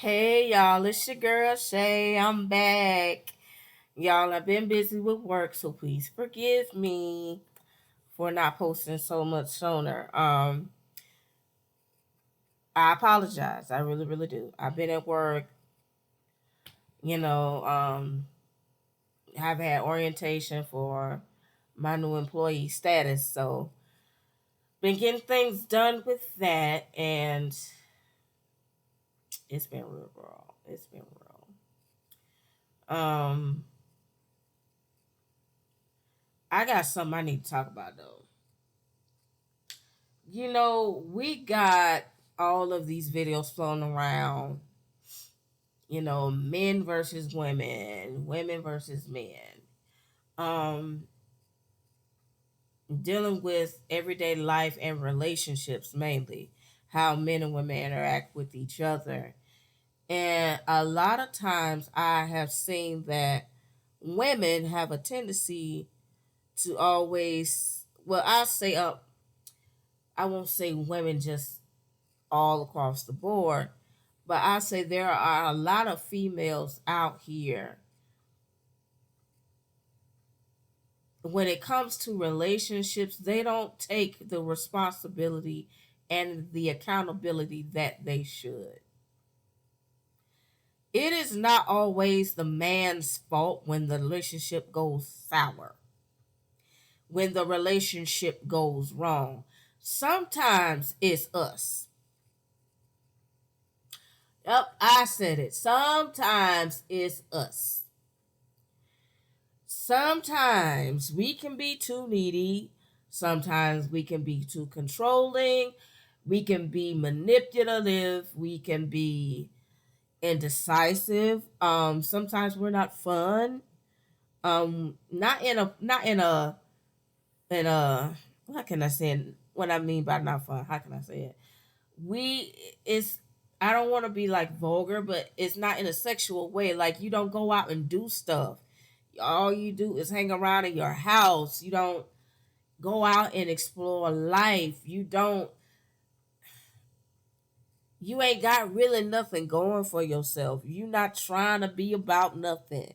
Hey y'all, it's your girl Shay. I'm back. Y'all, I've been busy with work, so please forgive me for not posting so much sooner. I apologize. I really, really do. I've been at work, you know, have had orientation for my new employee status, so been getting things done with that, and it's been real, girl. It's been real. Um, I got something I need to talk about though. We got all of these videos flown around, men versus women, women versus men. Um, Dealing with everyday life and relationships mainly, how men and women interact with each other. And a lot of times I have seen that women have a tendency to always, well, I won't say women just all across the board. But I say there are a lot of females out here when it comes to relationships, they don't take the responsibility and the accountability that they should. It is not always the man's fault when the relationship goes sour, when the relationship goes wrong. Sometimes it's us. Yep, I said it. Sometimes it's us. Sometimes we can be too needy. Sometimes we can be too controlling. We can be manipulative. We can be indecisive. Sometimes we're not fun. Not in a how can I say it? What I mean by not fun? How can I say it? We it's I don't want to be like vulgar, but it's not in a sexual way. Like you don't go out and do stuff. All you do is hang around in your house. You don't go out and explore life. You ain't got really nothing going for yourself. You not trying to be about nothing.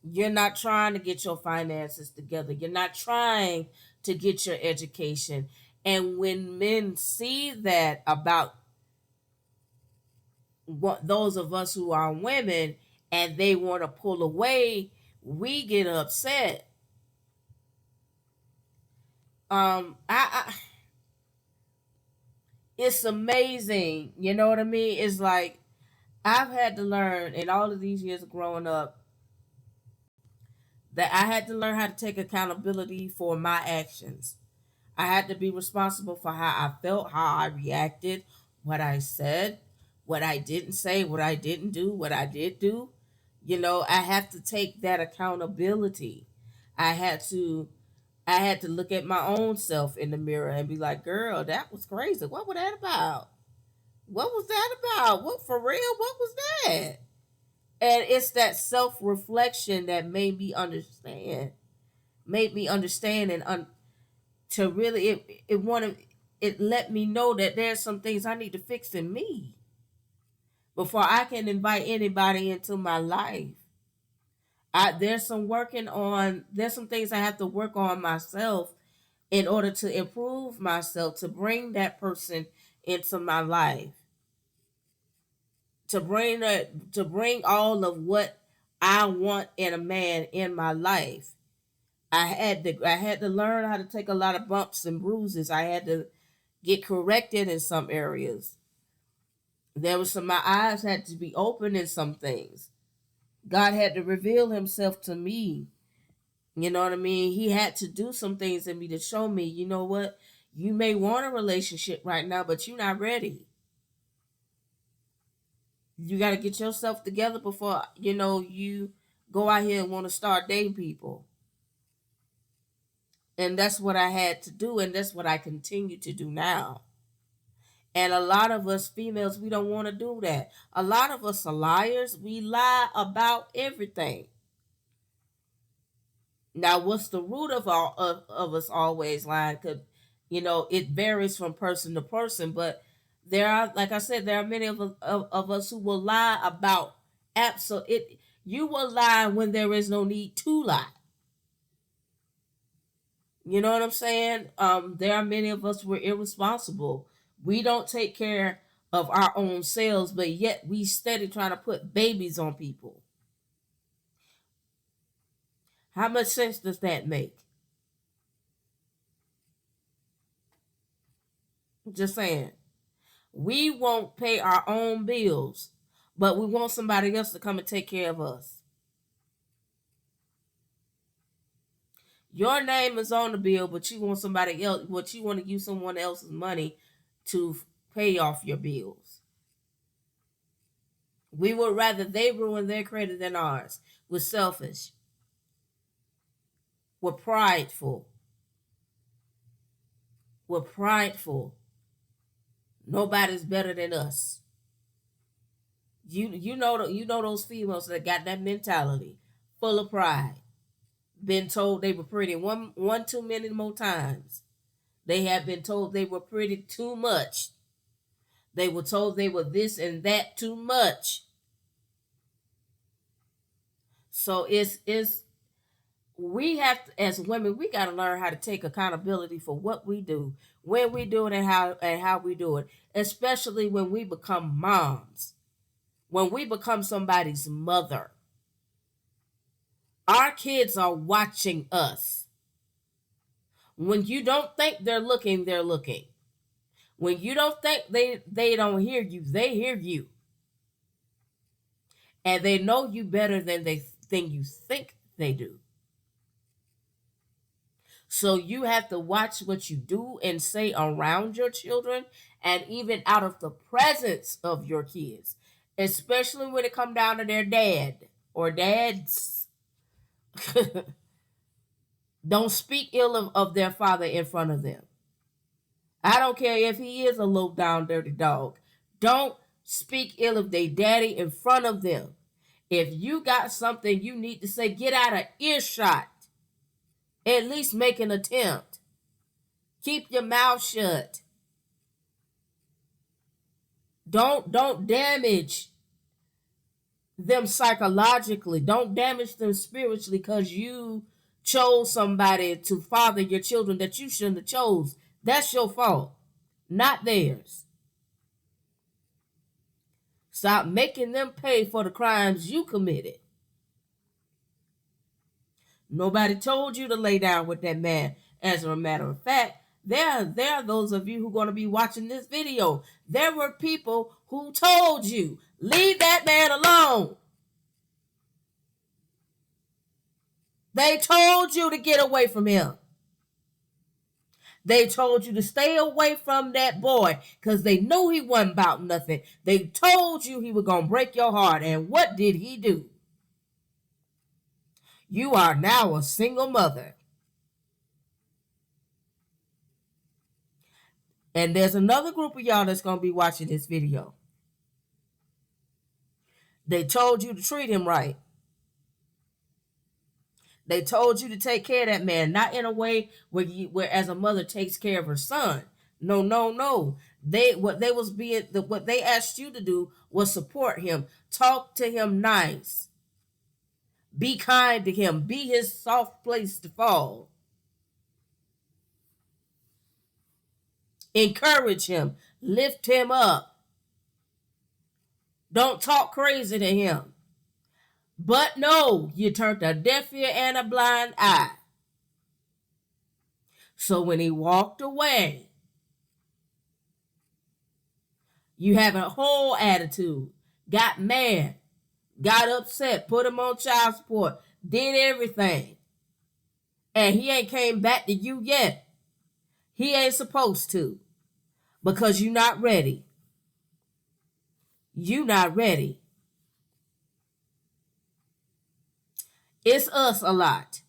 You're not trying to get your finances together. You're not trying to get your education. And when men see that about what those of us who are women and they want to pull away, we get upset. I It's amazing. You know what I mean? It's like I've had to learn in all of these years of growing up that I had to learn how to take accountability for my actions. I had to be responsible for how I felt, how I reacted, what I said, what I didn't say, what I didn't do, what I did do. I have to take that accountability. I had to I had to look at my own self in the mirror and be like, "Girl, that was crazy. What was that about? What was that about? What for real? What was that?" And it's that self reflection that made me understand to really it let me know that there's some things I need to fix in me before I can invite anybody into my life. There's some things I have to work on myself in order to improve myself to bring that person into my life, to bring all of what I want in a man in my life. I had to learn how to take a lot of bumps and bruises. I had to get corrected in some areas. My eyes had to be open in some things. God had to reveal himself to me. You know what I mean? He had to do some things in me to show me, you know what? You may want a relationship right now, but you're not ready. You got to get yourself together before, you go out here and want to start dating people. And that's what I had to do, and that's what I continue to do now. And a lot of us females, we don't want to do that. A lot of us are liars. We lie about everything. Now, what's the root of us always lying? Because, it varies from person to person. But There are, like I said, there are many of us who will lie about absolute. You will lie when there is no need to lie. You know what I'm saying? There are many of us who are irresponsible. We don't take care of our own selves, but yet we steady trying to put babies on people. How much sense does that make? Just saying. We won't pay our own bills, but we want somebody else to come and take care of us. Your name is on the bill, but you want somebody else, but you want to use someone else's money to pay off your bills. We would rather they ruin their credit than ours. We're selfish. We're prideful. We're prideful. Nobody's better than us. You know those females that got that mentality, full of pride. Been told they were pretty one too many more times. They have been told they were pretty too much. They were told they were this and that too much. So it's we have to, as women, we got to learn how to take accountability for what we do, when we do it, and how we do it. Especially when we become moms, when we become somebody's mother. Our kids are watching us. When you don't think they're looking, they're looking. When you don't think they don't hear you, they hear you. And they know you better than you think they do. So you have to watch what you do and say around your children and even out of the presence of your kids, especially when it come down to their dad or dads. Don't speak ill of their father in front of them. I don't care if he is a low down dirty dog. Don't speak ill of their daddy in front of them. If you got something you need to say, get out of earshot. At least make an attempt. Keep your mouth shut. Don't damage them psychologically. Don't damage them spiritually because you chose somebody to father your children that you shouldn't have chose. That's your fault, not theirs. Stop making them pay for the crimes you committed. Nobody told you to lay down with that man. As a matter of fact, there are those of you who are going to be watching this video. There were people who told you, leave that man alone. They told you to get away from him. They told you to stay away from that boy because they knew he wasn't about nothing. They told you he was going to break your heart. And what did he do? You are now a single mother. And there's another group of y'all that's going to be watching this video. They told you to treat him right. They told you to take care of that man, not in a way where as a mother takes care of her son. No, no, no. What they asked you to do was support him, talk to him nice, be kind to him, be his soft place to fall, encourage him, lift him up. Don't talk crazy to him. But no, you turned a deaf ear and a blind eye. So when he walked away, you have a whole attitude, got mad, got upset, put him on child support, did everything. And he ain't came back to you yet. He ain't supposed to. Because you're not ready. You not ready. It's us a lot.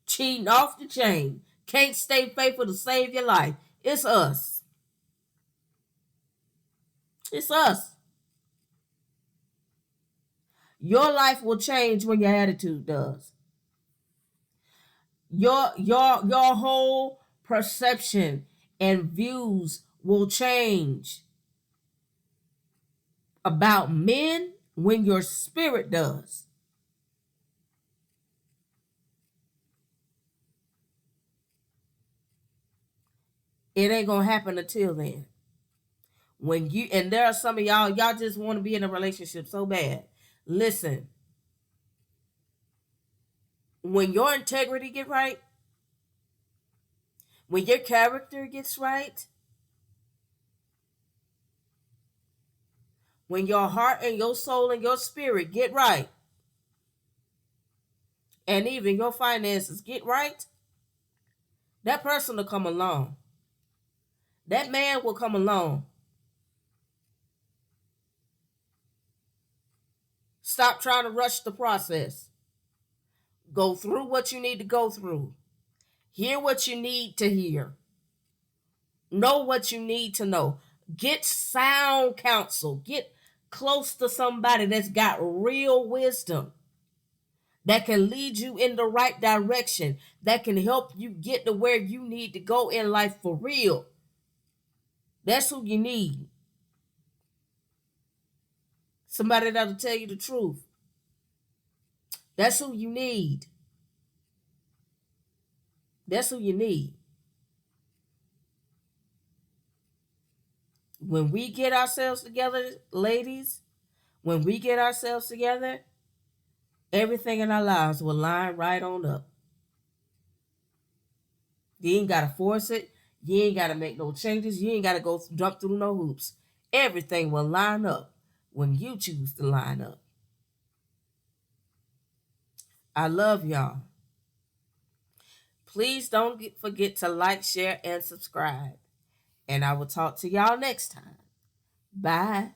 Cheating off the chain. Can't stay faithful to save your life. It's us. It's us. Your life will change when your attitude does. Your whole perception and views will change about men when your spirit does. It ain't gonna happen until then. When you and there are some of y'all just want to be in a relationship so bad. Listen, when your integrity get right, when your character gets right, when your heart and your soul and your spirit get right, and even your finances get right, that person will come along. That man will come along. Stop trying to rush the process. Go through what you need to go through. Hear what you need to hear. Know what you need to know. Get sound counsel. Get close to somebody that's got real wisdom, that can lead you in the right direction, that can help you get to where you need to go in life for real. That's who you need. Somebody that'll tell you the truth. That's who you need. That's who you need. When we get ourselves together, ladies, when we get ourselves together, everything in our lives will line right on up. You ain't gotta force it. You ain't gotta make no changes. You ain't gotta go jump through no hoops. Everything will line up when you choose to line up. I love y'all. Please don't forget to like, share, and subscribe. And I will talk to y'all next time. Bye.